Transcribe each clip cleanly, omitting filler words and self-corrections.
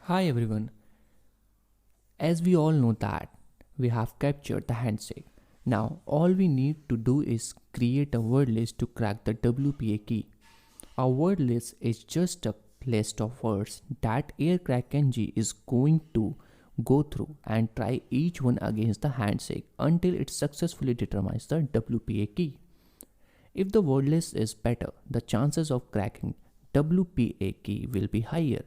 Hi everyone. As we all know that we have captured the handshake. Now all we need to do is create a word list to crack the WPA key. A word list is just a list of words that AirCrackNG is going to go through and try each one against the handshake until it successfully determines the WPA key. If the word list is better, the chances of cracking WPA key will be higher.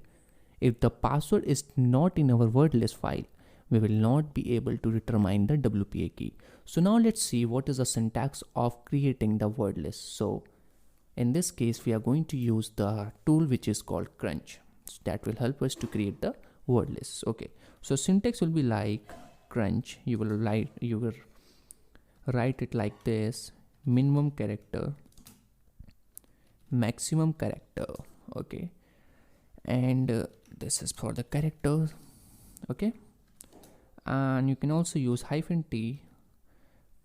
If the password is not in our word list file, we will not be able to determine the WPA key. So now let's see what is the syntax of creating the word list. So in this case, we are going to use the tool which is called crunch. So that will help us to create the word list. Okay. So syntax will be like crunch. You will write it like this: minimum character, maximum character. Okay. And this is for the characters. Okay. And you can also use -t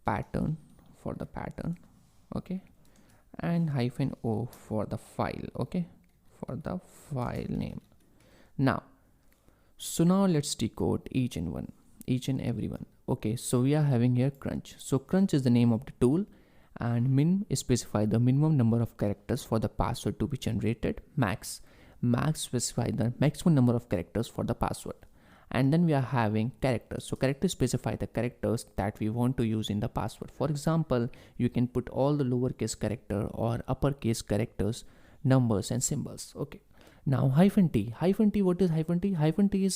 pattern for the pattern. Okay. And -o for the file. Okay, for the file name. Now let's decode each and every one. Okay, so we are having here crunch. So crunch is the name of the tool, and min specify the minimum number of characters for the password to be generated. Max specify the maximum number of characters for the password. And then we are having characters. So characters specify the characters that we want to use in the password. For example, you can put all the lowercase character or uppercase characters, numbers and symbols. Okay. Now -t. What is -t? -t is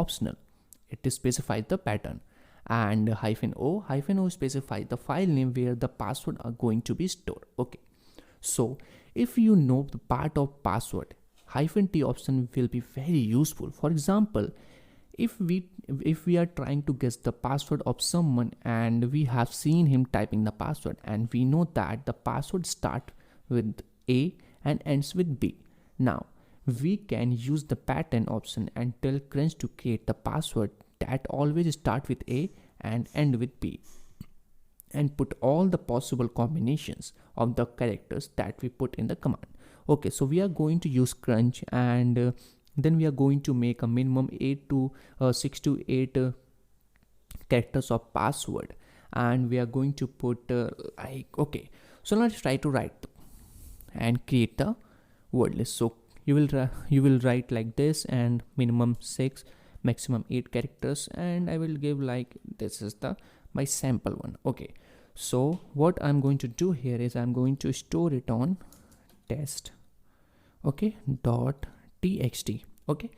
optional. It specifies the pattern. And -o specifies the file name where the password are going to be stored. Okay. So if you know the part of password, -t option will be very useful. For example, if we are trying to guess the password of someone and we have seen him typing the password and we know that the password starts with A and ends with B. Now we can use the pattern option and tell crunch to create the password that always start with A and end with B, and put all the possible combinations of the characters that we put in the command. Okay, so we are going to use crunch, and then we are going to make a minimum 6 to 8 characters of password, and we are going to put okay, so let's try to write and create the word list. So you will write like this, and minimum 6, maximum 8 characters, and I will give like this is my sample one. Okay, so what I'm going to do here is I'm going to store it on test. Okay, .txt. Okay,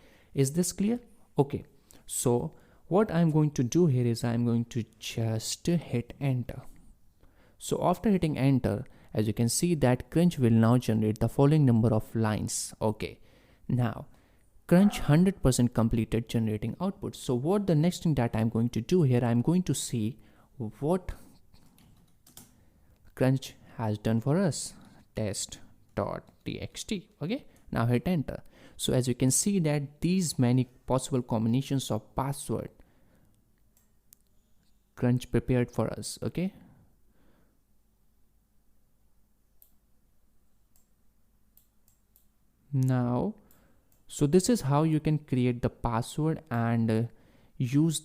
is this clear? Okay, so what I'm going to do here is I'm going to just hit enter. So after hitting enter, as you can see that crunch will now generate the following number of lines. Okay, now crunch 100% completed generating output. So what the next thing that I'm going to do here, I'm going to see what crunch has done for us. Test.txt. Okay, now hit enter. So as you can see that these many possible combinations of password crunch prepared for us. Okay, now so this is how you can create the password and use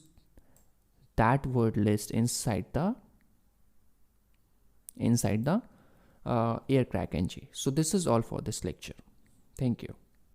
that word list inside the AirCrackNG. So this is all for this lecture. Thank you.